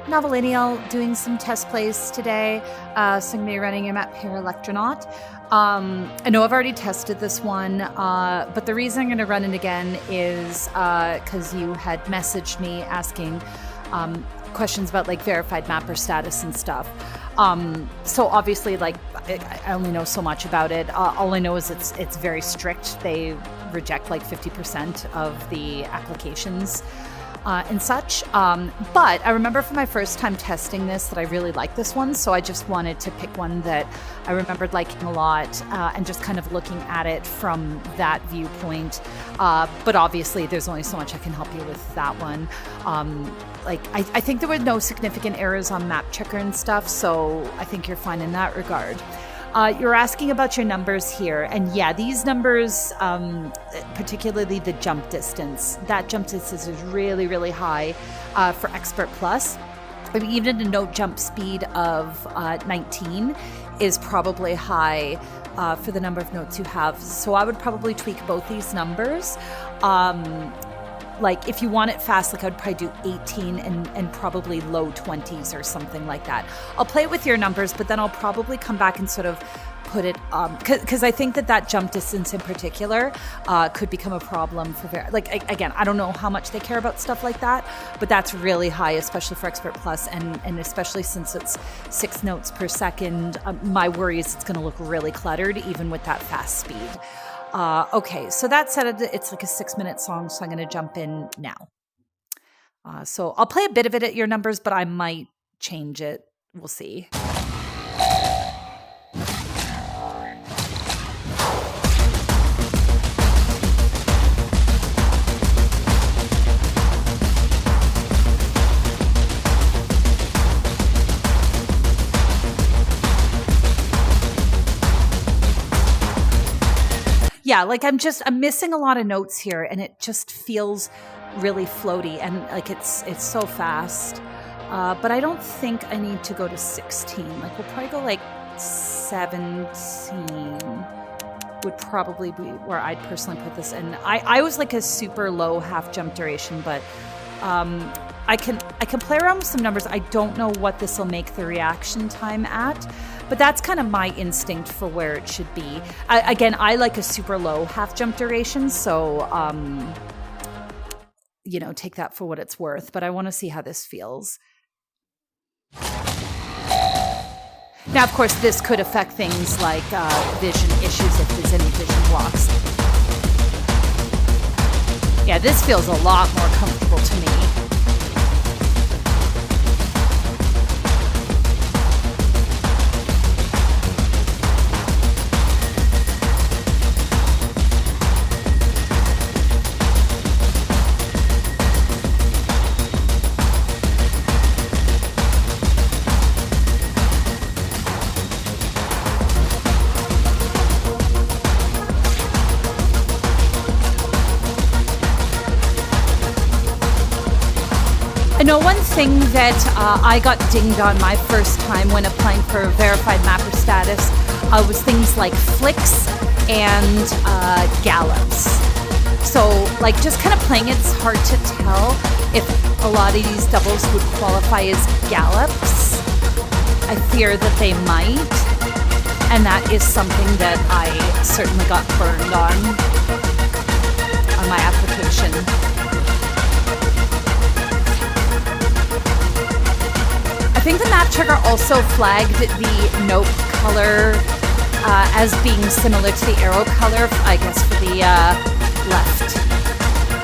Novellineal doing some test plays today. So I'm going to be running a map here, Electronaut. I know I've already tested this one, but the reason I'm going to run it again is because you had messaged me asking questions about like verified mapper status and stuff. So obviously, like, I only know so much about it. All I know is it's very strict. They reject like 50% of the applications and such. But I remember from my first time testing this that I really liked this one. So I just wanted to pick one that I remembered liking a lot and just kind of looking at it from that viewpoint. But obviously there's only so much I can help you with that one. I think there were no significant errors on map checker and stuff. So I think you're fine in that regard. You're asking about your numbers here. And yeah, these numbers, particularly the jump distance, that jump distance is really, really high for Expert Plus. I mean, even a note jump speed of 19 is probably high for the number of notes you have. So I would probably tweak both these numbers. Like if you want it fast, like I'd probably do 18 and probably low 20s or something like that. I'll play it with your numbers, but then I'll probably come back and sort of put it, because I think that jump distance in particular could become a problem for, again, I don't know how much they care about stuff like that, but that's really high, especially for Expert Plus, and especially since it's 6 notes per second, my worry is it's going to look really cluttered, even with that fast speed. Okay, so that said, it's like a 6-minute song, so I'm going to jump in now. So I'll play a bit of it at your numbers, but I might change it. We'll see. Yeah, like I'm missing a lot of notes here, and it just feels really floaty, and like it's so fast. But I don't think I need to go to 16. Like we'll probably go like 17 would probably be where I'd personally put this in. I was like a super low half jump duration, but I can play around with some numbers. I don't know what this will make the reaction time at, but that's kind of my instinct for where it should be. Again, I like a super low half jump duration, so take that for what it's worth. But I want to see how this feels. Now, of course, this could affect things like vision issues if there's any vision blocks. Yeah, this feels a lot more comfortable to me. I know one thing that I got dinged on my first time when applying for verified mapper status was things like flicks and gallops. So like just kind of playing it's hard to tell if a lot of these doubles would qualify as gallops. I fear that they might, and that is something that I certainly got burned on my application. I think the map checker also flagged the note color as being similar to the arrow color, I guess, for the left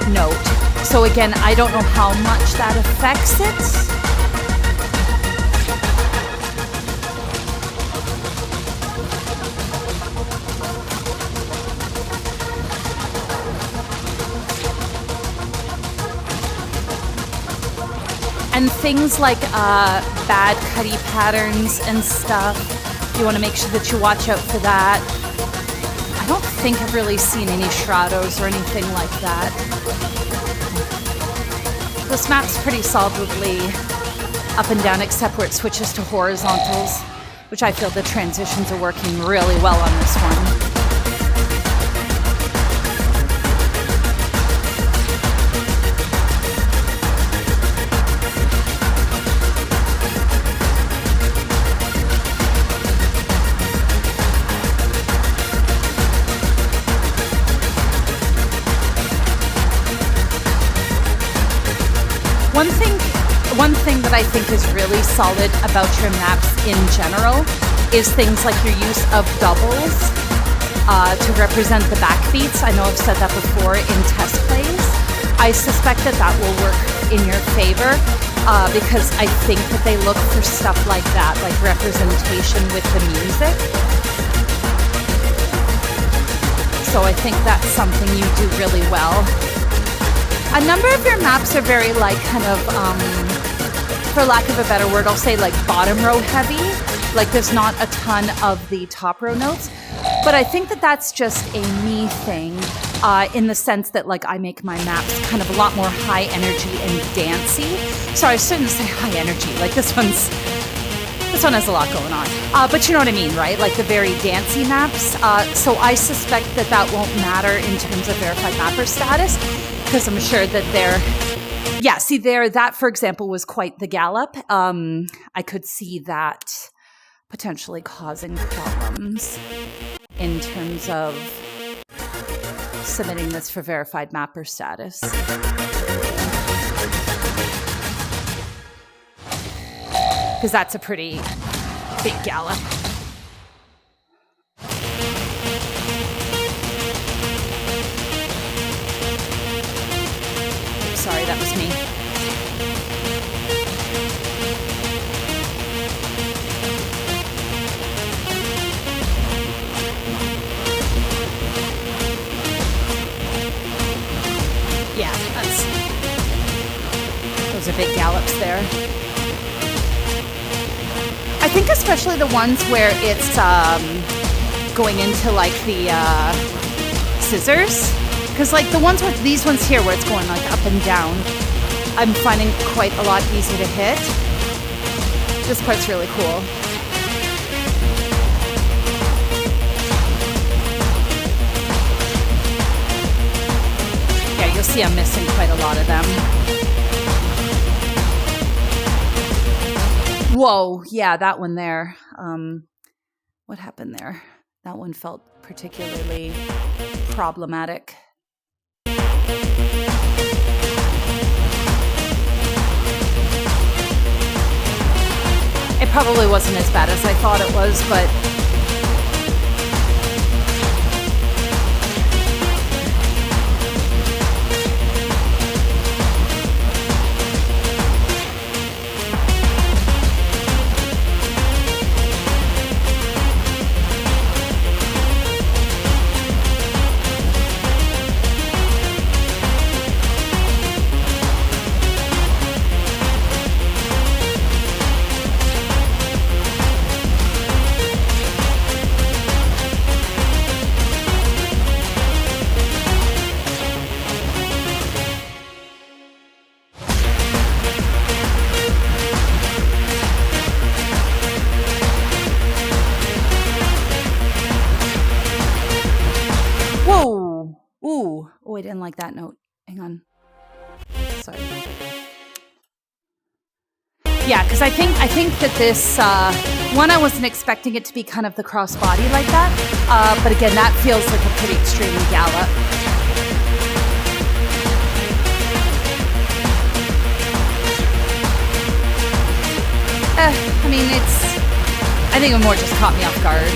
note. So again, I don't know how much that affects it. And things like bad cutty patterns and stuff, you want to make sure that you watch out for that. I don't think I've really seen any shroudos or anything like that. This map's pretty solidly up and down except where it switches to horizontals, which I feel the transitions are working really well on this one. one thing that I think is really solid about your maps in general is things like your use of doubles to represent the backbeats. I know I've said that before in test plays. I suspect that that will work in your favor because I think that they look for stuff like that, like representation with the music. So I think that's something you do really well. A number of your maps are very like kind of, for lack of a better word, I'll say like bottom row heavy. Like there's not a ton of the top row notes. But I think that that's just a me thing in the sense that like I make my maps kind of a lot more high energy and dancey. Sorry, I shouldn't say high energy. Like this one has a lot going on. But you know what I mean, right? Like the very dancey maps. So I suspect that that won't matter in terms of verified mapper status. Because I'm sure that that, for example, was quite the gallop. I could see that potentially causing problems in terms of submitting this for verified mapper status. Because that's a pretty big gallop. Sorry, that was me. Yeah, those are big gallops there. I think especially the ones where it's going into like the scissors. Because like the ones with these ones here where it's going like up and down, I'm finding quite a lot easier to hit. This part's really cool. Yeah, you'll see I'm missing quite a lot of them. Whoa, yeah, that one there. What happened there? That one felt particularly problematic. It probably wasn't as bad as I thought it was, but oh, I didn't like that note. Hang on. Sorry. Yeah, because I think that this one, I wasn't expecting it to be kind of the crossbody like that. But again, that feels like a pretty extreme gallop. I mean, I think it more just caught me off guard.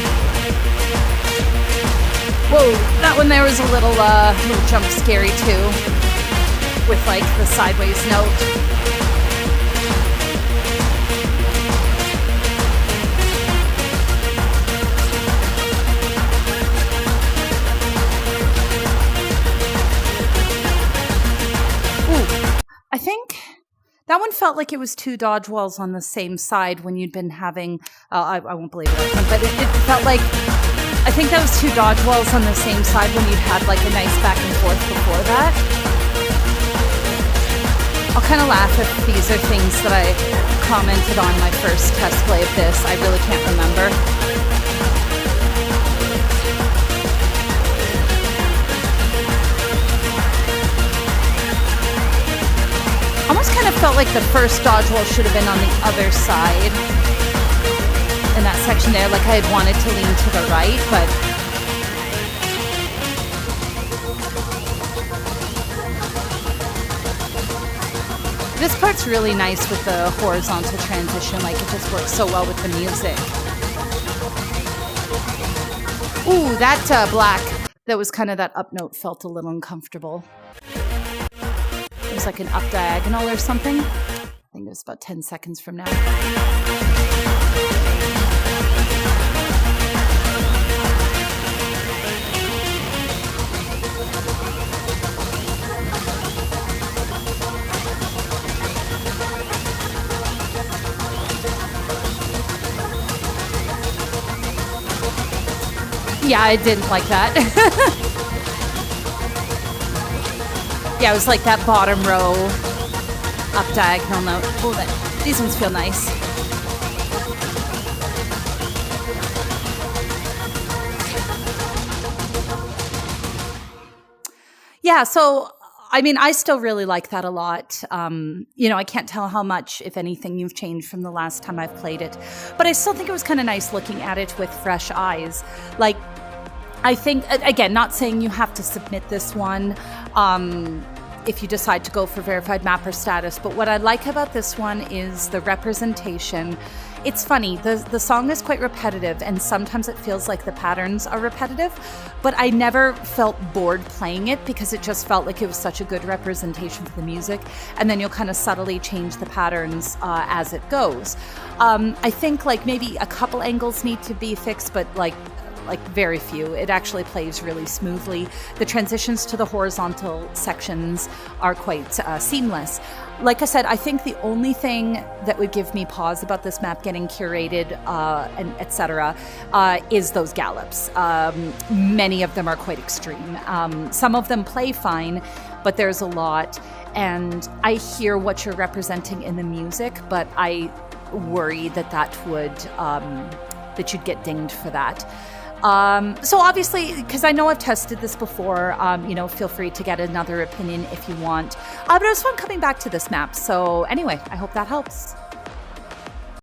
Whoa, that one there was a little jump scary too, with like the sideways note. Ooh, I think that one felt like it was two dodge walls on the same side when you'd been having, I won't believe it, but it felt like, I think that was two dodge walls on the same side when you'd had like a nice back and forth before that. I'll kind of laugh if these are things that I commented on my first test play of this. I really can't remember. Almost kind of felt like the first dodge wall should have been on the other side. In that section there, like I had wanted to lean to the right, but This part's really nice with the horizontal transition, like it just works so well with the music. Ooh, that black, that was kind of that up note felt a little uncomfortable. It was like an up diagonal or something. I think it was about 10 seconds from now. Yeah, I didn't like that. Yeah, it was like that bottom row up diagonal note. Oh, these ones feel nice. Yeah, so I mean, I still really like that a lot. I can't tell how much, if anything, you've changed from the last time I've played it. But I still think it was kind of nice looking at it with fresh eyes. Like, I think, again, not saying you have to submit this one if you decide to go for verified mapper status. But what I like about this one is the representation. It's funny, the song is quite repetitive, and sometimes it feels like the patterns are repetitive, but I never felt bored playing it because it just felt like it was such a good representation for the music, and then you'll kind of subtly change the patterns as it goes. I think like maybe a couple angles need to be fixed, but like very few. It actually plays really smoothly. The transitions to the horizontal sections are quite seamless. Like I said, I think the only thing that would give me pause about this map getting curated and etc. Is those gallops. Many of them are quite extreme. Some of them play fine, but there's a lot. And I hear what you're representing in the music, but I worry that you'd get dinged for that. So obviously, because I know I've tested this before, feel free to get another opinion if you want. But I was fun coming back to this map. So anyway, I hope that helps.